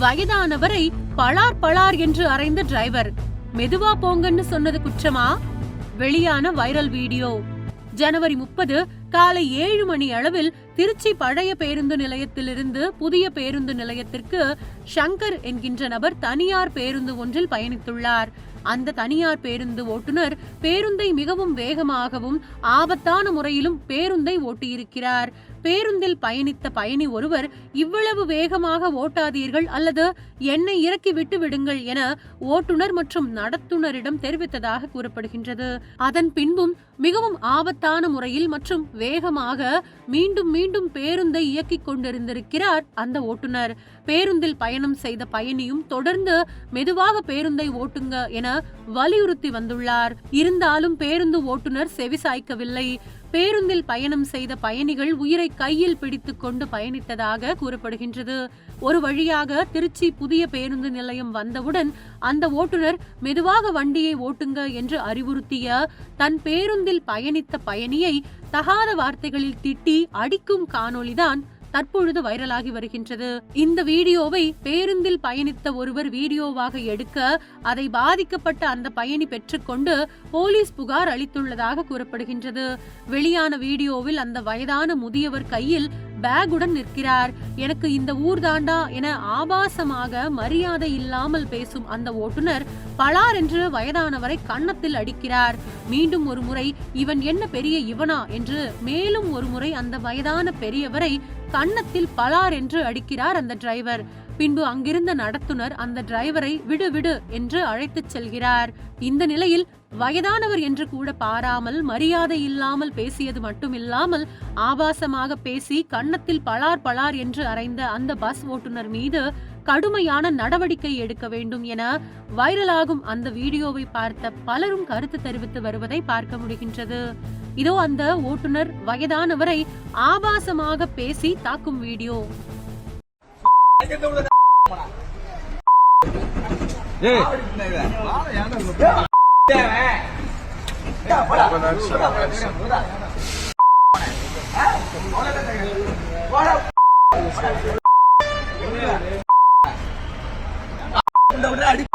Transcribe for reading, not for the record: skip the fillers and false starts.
வயதானவரை பளார் பளார் என்று அறைந்த டிரைவர். மெதுவா போங்கன்னு சொன்னது குற்றமா? வெளியான வைரல் வீடியோ. ஜனவரி 30 காலை 7 மணி அளவில் திருச்சி பழைய பேருந்து நிலையத்திலிருந்து புதிய பேருந்து நிலையத்திற்கு சங்கர் என்கின்ற நபர் தனியார் பேருந்து ஒன்றில் பயணித்துள்ளார். அந்த தனியார் பேருந்து ஓட்டுநர் பேருந்தை மிகவும் வேகமாகவும் ஆபத்தான முறையிலும் பேருந்தை ஓட்டியிருக்கிறார். பேருந்தில் பயணித்த பயணி ஒருவர், இவ்வளவு வேகமாக ஓட்டாதீர்கள் அல்லது என்னை இறக்கி விட்டு விடுங்கள் என ஓட்டுநர் மற்றும் நடத்துனரிடம் தெரிவித்ததாக கூறப்படுகின்றது. அதன் பின்பும் மிகவும் ஆபத்தான முறையில் மற்றும் வேகமாக மீண்டும் மீண்டும் பேருந்தை இயக்கிக் கொண்டிருந்திருக்கிறார் அந்த ஓட்டுநர். பேருந்தில் பயணம் செய்த பயணியும் தொடர்ந்து மெதுவாக பேருந்தை ஓட்டுங்க என வலியுறுத்தி வந்துள்ளார். இருந்தாலும் பேருந்து ஓட்டுநர் செவிசாய்க்கவில்லை. பேருந்தில் பயணம் செய்த பயணிகள் உயிரை கையில் பிடித்துக் கொண்டு பயணித்ததாக கூறப்படுகின்றது. ஒரு வழியாக திருச்சி புதிய பேருந்து நிலையம் வந்தவுடன் அந்த ஓட்டுநர் மெதுவாக வண்டியை ஓட்டுங்க என்று அறிவுறுத்திய தன் பேருந்தில் பயணித்த பயணியை தகாத வார்த்தைகளில் திட்டி அடிக்கும் காணொளிதான் தற்பொழுது வைரலாகி வருகின்றது. இந்த வீடியோவை பேருந்தில் பயணித்த ஒருவர் வீடியோவாக எடுக்க அதை பாதிக்கப்பட்ட அந்த பயணி பெற்றுக்கொண்டு போலீஸ் புகார் அளித்துள்ளதாக கூறப்படுகின்றது. வெளியான வீடியோவில் அந்த வயதான முதியவர் கையில் பேக்குடன் நிற்கிறார். எனக்கு இந்த ஊர் தாண்டா என ஆபாசமாக மரியாதை இல்லாமல் பேசும் அந்த ஓட்டுநர் பளார் என்று வயதானவரை கன்னத்தில் அடிக்கிறார். மீண்டும் ஒரு முறை இவன் என்ன பெரிய இவனா என்று மேலும் ஒரு முறை அந்த வயதான பெரியவரை கன்னத்தில் பளார் என்று அடிக்கிறார் அந்த டிரைவர். பின்பு அங்கிருந்த நடத்துனர் அந்த டிரைவரை விடு விடு என்று அழைத்துச் செல்கிறார். இந்த நிலையில் வயதானவர் என்று கூட பாராமல் மரியாதை இல்லாமல் பேசியது மட்டுமில்லாமல் ஆபாசமாக பேசி கன்னத்தில் பளார் பளார் என்று அறைந்த அந்த பஸ் ஓட்டுநர் மீது கடுமையான நடவடிக்கை எடுக்க வேண்டும் என வைரலாகும் அந்த வீடியோவை பார்த்த பலரும் கருத்து தெரிவித்து வருவதை பார்க்க முடிகின்றது. இதோ அந்த ஓட்டுநர் வயதானவரை ஆபாசமாக பேசி தாக்கும் வீடியோ. அடி